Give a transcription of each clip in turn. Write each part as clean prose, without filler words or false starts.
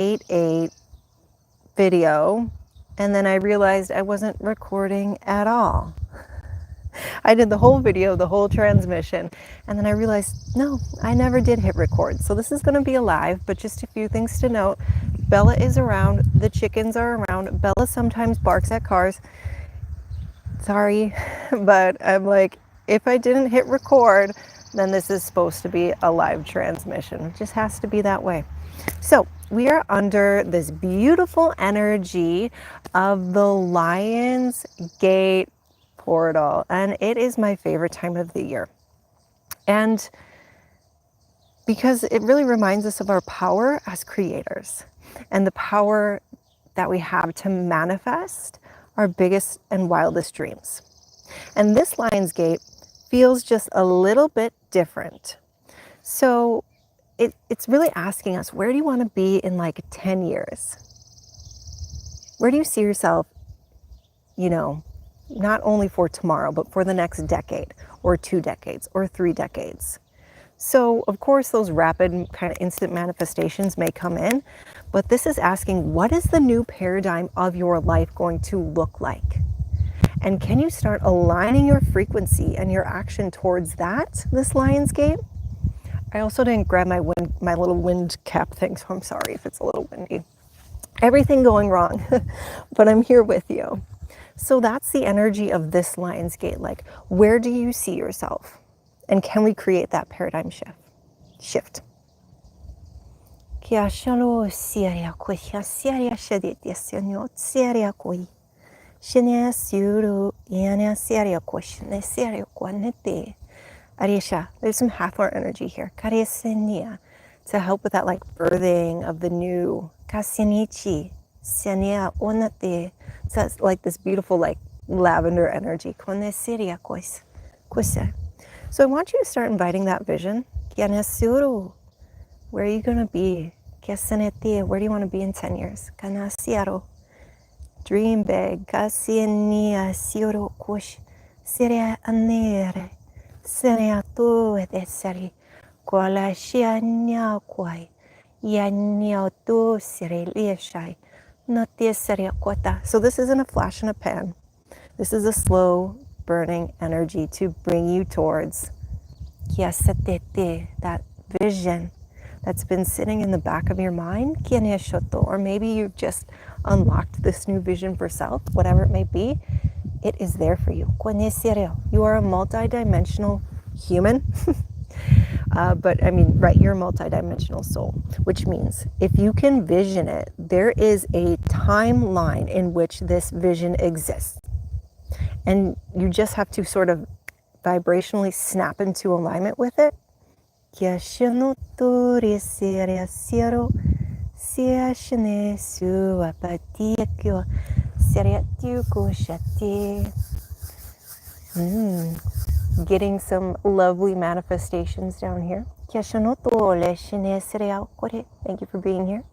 8/8 video, and then I realized I wasn't recording at all. I did the whole video, the whole transmission, and then I realized, no, I never did hit record. So this is going to be a live, but just a few things to note. Bella is around, the chickens are around. Bella sometimes barks at cars. Sorry, but I'm like, if I didn't hit record, then this is supposed to be a live transmission. It just has to be that way. So we are under this beautiful energy of the Lionsgate portal, and it is my favorite time of the year. And because it really reminds us of our power as creators and the power that we have to manifest our biggest and wildest dreams. And this Lionsgate feels just a little bit different. So it's really asking us, where do you want to be in like 10 years? Where do you see yourself, not only for tomorrow, but for the next decade or 2 decades or 3 decades? So of course, those rapid kind of instant manifestations may come in, but this is asking, what is the new paradigm of your life going to look like? And can you start aligning your frequency and your action towards that, this Lionsgate? I also didn't grab my little wind cap thing, so I'm sorry if it's a little windy. Everything going wrong, but I'm here with you. So that's the energy of this Lionsgate. Like, where do you see yourself? And can we create that paradigm shift? Arisha, there's some Hathor energy here. To help with that like birthing of the new. So it's like this beautiful like lavender energy. So I want you to start inviting that vision. Where are you going to be? Where do you want to be in 10 years? Dream big. So this isn't a flash in a pan. This is a slow burning energy to bring you towards that vision that's been sitting in the back of your mind, or maybe you've just unlocked this new vision for self, whatever it may be. It is there for you. You are a multidimensional human. But I mean, right, you're a multidimensional soul, which means if you can vision it, there is a timeline in which this vision exists. And you just have to sort of vibrationally snap into alignment with it. Getting some lovely manifestations down here. Thank you for being here.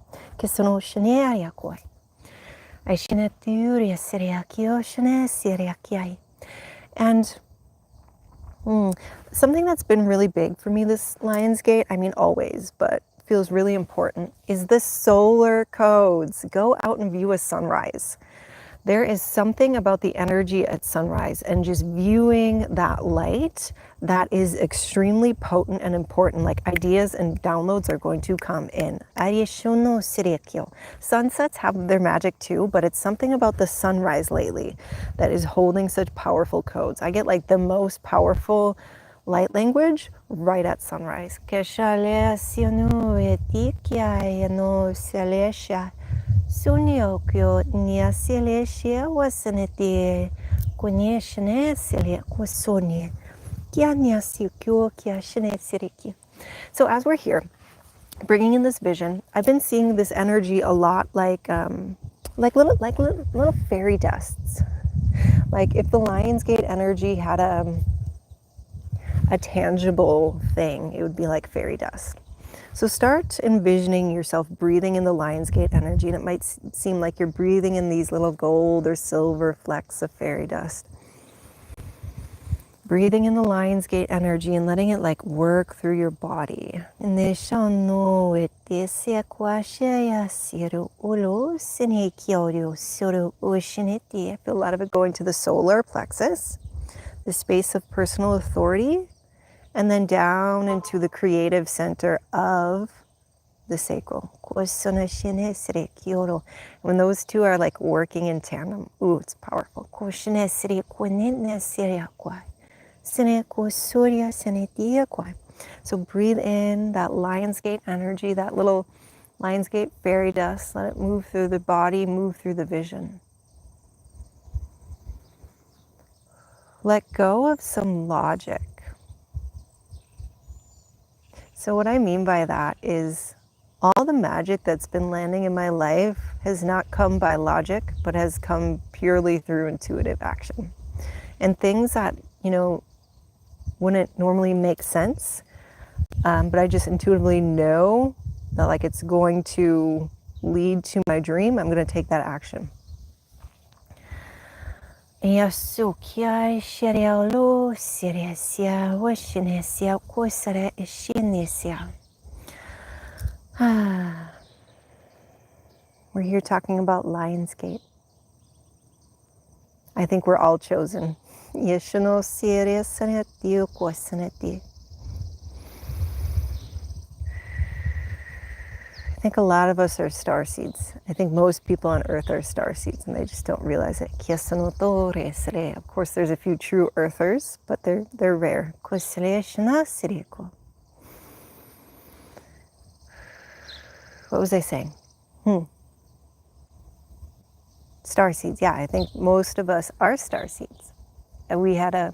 And something that's been really big for me this Lionsgate, I mean always, but feels really important, is the solar codes. Go out and view a sunrise. There is something about the energy at sunrise and just viewing that light that is extremely potent and important. Like ideas and downloads are going to come in. Sunsets have their magic too, but it's something about the sunrise lately that is holding such powerful codes. I get like the most powerful light language right at sunrise. So as we're here, bringing in this vision, I've been seeing this energy a lot like little fairy dusts. Like if the Lionsgate energy had a tangible thing, it would be like fairy dust. So start envisioning yourself breathing in the Lionsgate energy, and it might seem like you're breathing in these little gold or silver flecks of fairy dust. Breathing in the Lionsgate energy and letting it like work through your body. I feel a lot of it going to the solar plexus, the space of personal authority, and then down into the creative center of the sacral. When those two are like working in tandem, ooh, it's powerful. So breathe in that Lionsgate energy, that little Lionsgate fairy dust. Let it move through the body, move through the vision. Let go of some logic. So what I mean by that is all the magic that's been landing in my life has not come by logic, but has come purely through intuitive action. And things that, you know, wouldn't normally make sense, but I just intuitively know that like it's going to lead to my dream, I'm going to take that action. We're here talking about Lionsgate. I think we're all chosen. I think a lot of us are starseeds. I think most people on Earth are starseeds and they just don't realize it. Of course, there's a few true Earthers, but they're rare. What was I saying? Starseeds, yeah, I think most of us are starseeds. And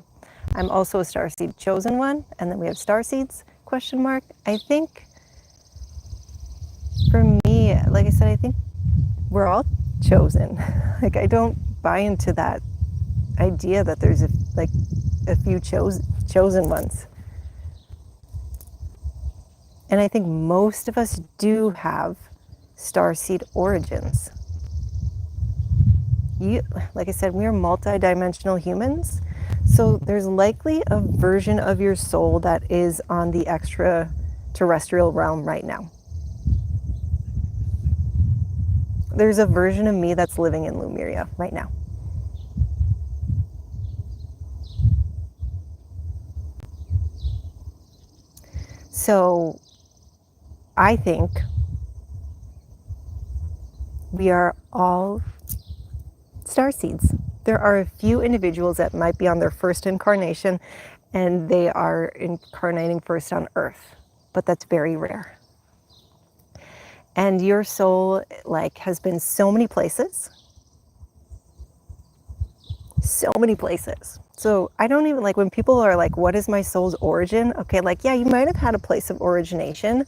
I'm also a starseed chosen one, and then we have starseeds, question mark. I think for me, like I said, I think we're all chosen. Like I don't buy into that idea that there's a few chosen ones. And I think most of us do have starseed origins. Like I said, we are multidimensional humans. So there's likely a version of your soul that is on the extraterrestrial realm right now. There's a version of me that's living in Lemuria right now. So I think we are all starseeds. There are a few individuals that might be on their first incarnation and they are incarnating first on Earth, but that's very rare. And your soul like has been so many places. So many places. So I don't even like when people are like, what is my soul's origin? Okay, like, yeah, you might have had a place of origination,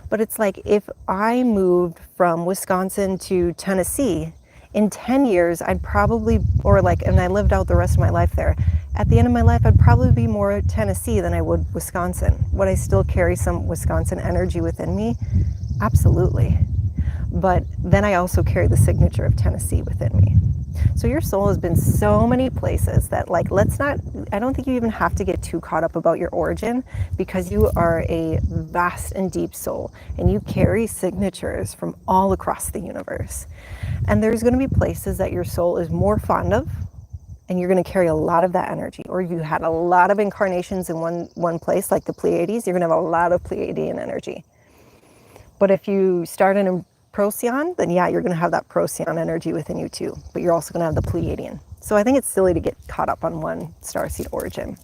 but it's like if I moved from Wisconsin to Tennessee, in 10 years, I'd probably, and I lived out the rest of my life there. At the end of my life, I'd probably be more Tennessee than I would Wisconsin. Would I still carry some Wisconsin energy within me? Absolutely. But then I also carry the signature of Tennessee within me. So your soul has been so many places that like, I don't think you even have to get too caught up about your origin because you are a vast and deep soul and you carry signatures from all across the universe. And there's going to be places that your soul is more fond of and you're going to carry a lot of that energy. Or if you had a lot of incarnations in one place, like the Pleiades, you're going to have a lot of Pleiadian energy. But if you start in Procyon, then yeah, you're going to have that Procyon energy within you too, but you're also going to have the Pleiadian. So I think it's silly to get caught up on one starseed origin.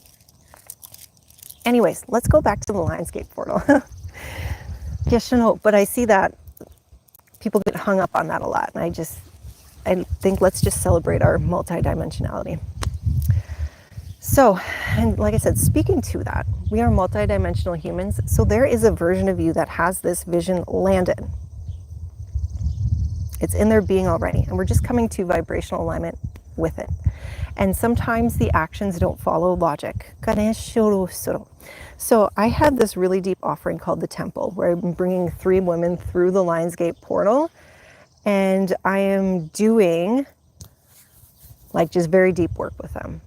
Anyways, let's go back to the Lionsgate portal. Yes, no, but I see that people get hung up on that a lot, and I think let's just celebrate our multidimensionality. So, and like I said, speaking to that, we are multidimensional humans, so there is a version of you that has this vision landed. It's in their being already, and we're just coming to vibrational alignment with it. And sometimes the actions don't follow logic. So I had this really deep offering called the Temple, where I'm bringing 3 women through the Lionsgate portal, and I am doing like just very deep work with them.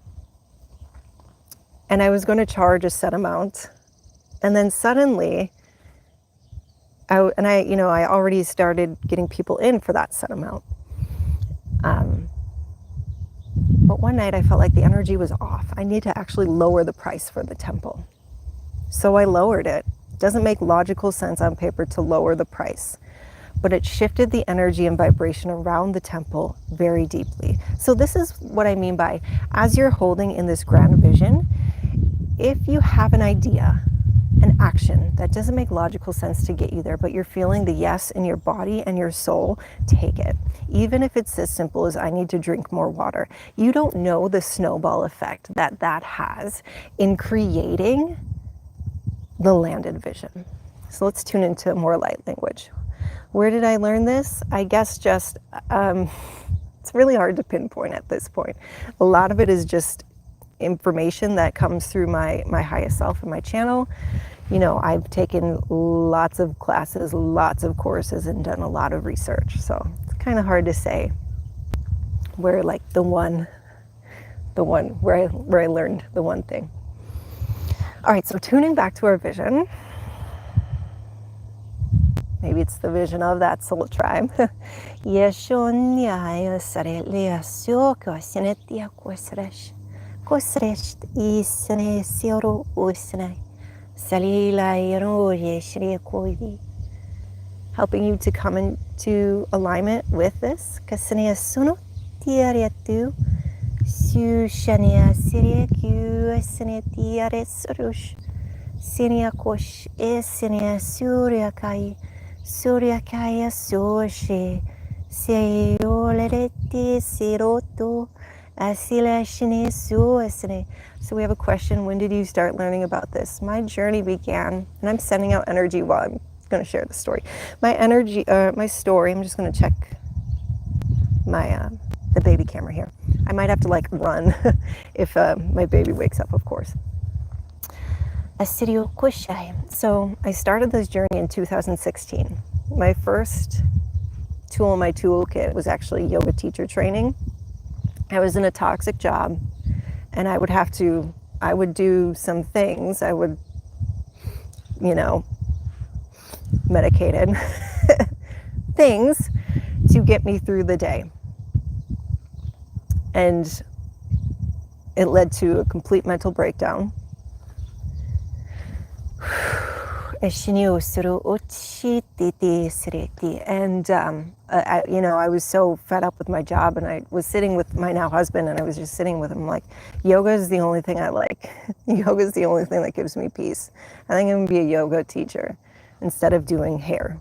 and I was going to charge a set amount. And then suddenly, I already started getting people in for that set amount. But one night I felt like the energy was off. I need to actually lower the price for the temple. So I lowered it. It doesn't make logical sense on paper to lower the price, but it shifted the energy and vibration around the temple very deeply. So this is what I mean by, as you're holding in this grand vision, if you have an idea, an action that doesn't make logical sense to get you there, but you're feeling the yes in your body and your soul, take it. Even if it's as simple as I need to drink more water. You don't know the snowball effect that that has in creating the landed vision. So let's tune into more light language. Where did I learn this? I guess just, it's really hard to pinpoint at this point. A lot of it is just information that comes through my highest self and my channel. You know, I've taken lots of classes, lots of courses, and done a lot of research. So it's kind of hard to say where like the one where I learned the one thing. All right, so tuning back to our vision. Maybe it's the vision of that soul tribe. Helping you to come into alignment with this. Suryakaya Soshi Seyolereti Siroto Asilashine Suasne. So we have a question, when did you start learning about this? My journey began, and I'm sending out energy while I'm going to share the story. My story, I'm just going to check my the baby camera here. I might have to like run if my baby wakes up, of course. So I started this journey in 2016. My first tool in my toolkit was actually yoga teacher training. I was in a toxic job, and I would do some things. I would, medicated things to get me through the day. And it led to a complete mental breakdown. And I was so fed up with my job, and I was sitting with my now husband, and I was just sitting with him like, yoga is the only thing I like. Yoga is the only thing that gives me peace. I think I'm gonna be a yoga teacher instead of doing hair,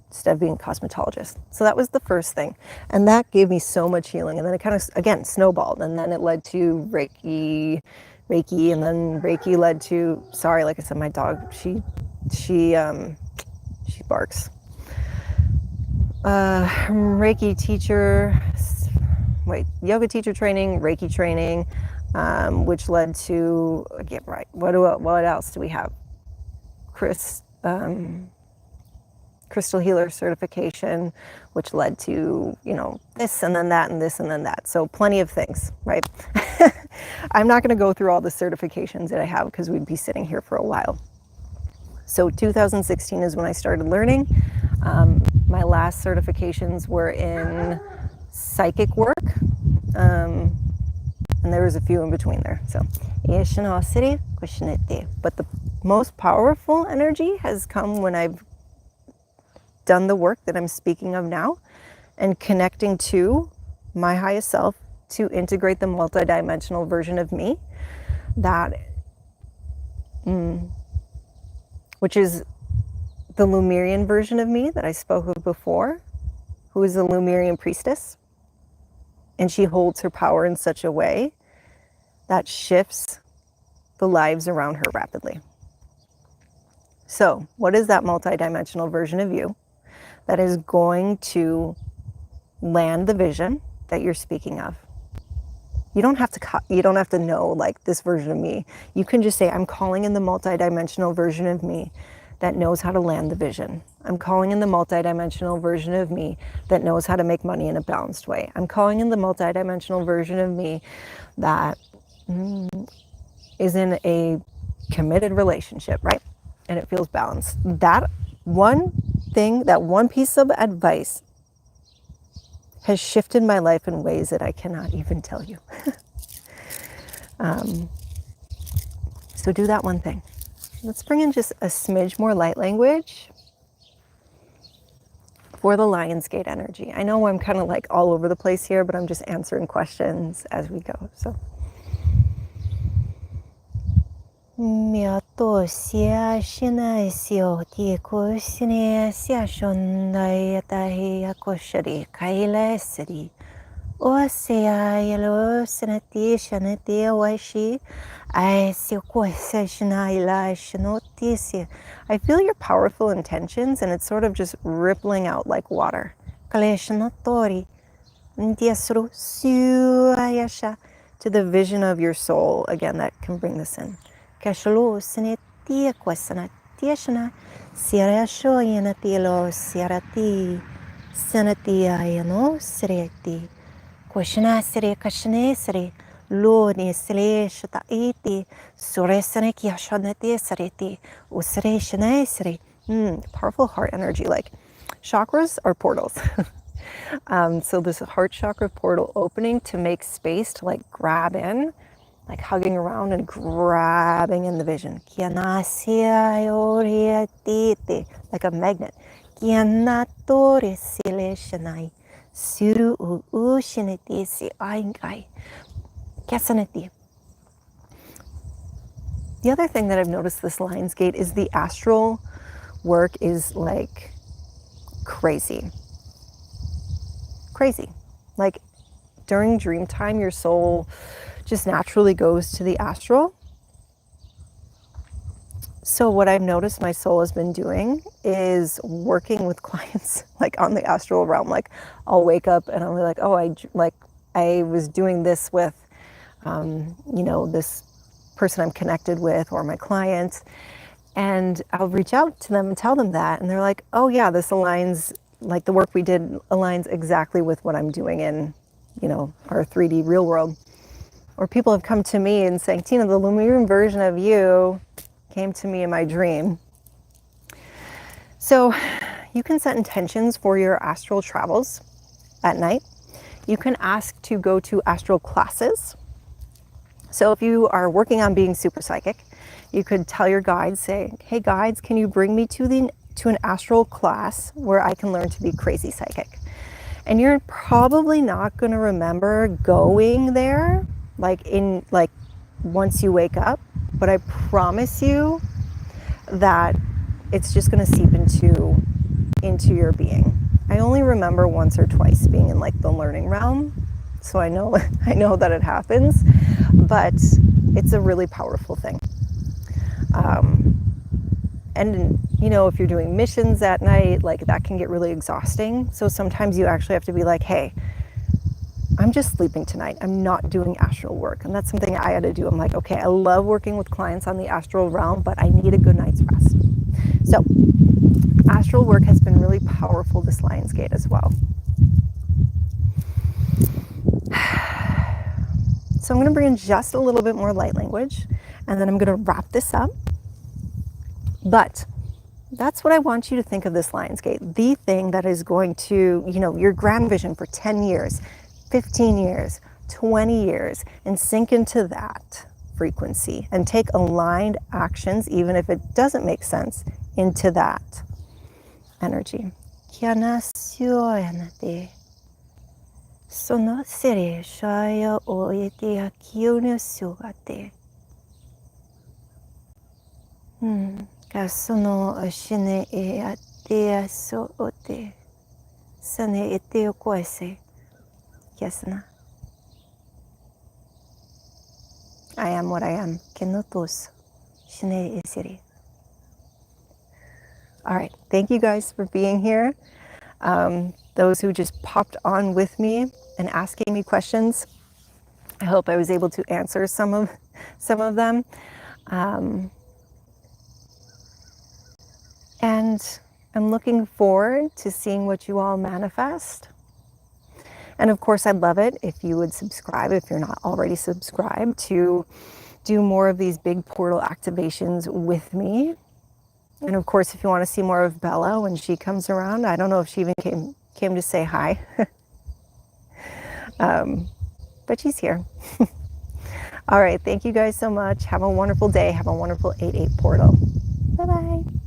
instead of being a cosmetologist. So that was the first thing, and that gave me so much healing. And then it kind of, again, snowballed, and then it led to Reiki, and then Reiki led to, sorry, like I said, my dog, she barks. Reiki teacher, yoga teacher training, Reiki training, which led to, what else do we have? Crystal healer certification, which led to, this and then that and this and then that. So plenty of things, right? I'm not going to go through all the certifications that I have because we'd be sitting here for a while. So 2016 is when I started learning. My last certifications were in psychic work, and there was a few in between there. So, but the most powerful energy has come when I've done the work that I'm speaking of now, and connecting to my highest self to integrate the multidimensional version of me, which is the Lemurian version of me that I spoke of before, who is a Lemurian priestess. And she holds her power in such a way that shifts the lives around her rapidly. So what is that multidimensional version of you that is going to land the vision that you're speaking of? You don't have to know like this version of me. You can just say, I'm calling in the multidimensional version of me that knows how to land the vision. I'm calling in the multidimensional version of me that knows how to make money in a balanced way. I'm calling in the multidimensional version of me that is in a committed relationship, right? And it feels balanced. That one thing, that one piece of advice has shifted my life in ways that I cannot even tell you. So do that one thing. Let's bring in just a smidge more light language for the Lionsgate energy. I know I'm kind of like all over the place here, but I'm just answering questions as we go. So. Miato sia shina sio tiko sine sia shonda yatahi akoshari kaila siri. O sia yellow senati shanati waishi. I feel your powerful intentions, and it's sort of just rippling out like water. To the vision of your soul, again, that can bring this in. Loni sre shata iti suresane kiashanete sareti usre sre. Powerful heart energy. Like chakras are portals. So this heart chakra portal opening to make space to like grab in, like hugging around and grabbing in the vision. Like a magnet. The other thing that I've noticed this Lionsgate is the astral work is like crazy. Crazy. Like during dream time, your soul just naturally goes to the astral. So what I've noticed my soul has been doing is working with clients like on the astral realm. Like I'll wake up and I'll be like, oh, I was doing this with, this person I'm connected with or my client. And I'll reach out to them and tell them that. And they're like, oh yeah, this aligns, like the work we did aligns exactly with what I'm doing in, our 3D real world. Or people have come to me and saying, Tina, the Lemurian version of you came to me in my dream. So you can set intentions for your astral travels at night. You can ask to go to astral classes. So if you are working on being super psychic, you could tell your guides, say, hey guides, can you bring me to an astral class where I can learn to be crazy psychic? And you're probably not going to remember going there once you wake up, but I promise you that it's just going to seep into your being. I only remember once or twice being in like the learning realm, so I know that it happens, but it's a really powerful thing. And if you're doing missions at night, like that can get really exhausting. So sometimes you actually have to be like, hey, I'm just sleeping tonight. I'm not doing astral work. And that's something I had to do. I'm like, okay, I love working with clients on the astral realm, but I need a good night's rest. So astral work has been really powerful this Lionsgate as well. So I'm going to bring in just a little bit more light language, and then I'm going to wrap this up. But that's what I want you to think of this Lionsgate, the thing that is going to, your grand vision for 10 years, 15 years, 20 years, and sink into that frequency and take aligned actions, even if it doesn't make sense, into that energy. Kasuno ashine e atea so ote. Sane eteo kwese. Yasna. I am what I am. Kenotos. Shine esiri. All right. Thank you guys for being here. Those who just popped on with me and asking me questions. I hope I was able to answer some of them. And I'm looking forward to seeing what you all manifest. And of course, I'd love it if you would subscribe, if you're not already subscribed, to do more of these big portal activations with me. And of course, if you want to see more of Bella when she comes around, I don't know if she even came to say hi. But she's here. All right, thank you guys so much. Have a wonderful day. Have a wonderful 8/8 portal. Bye-bye.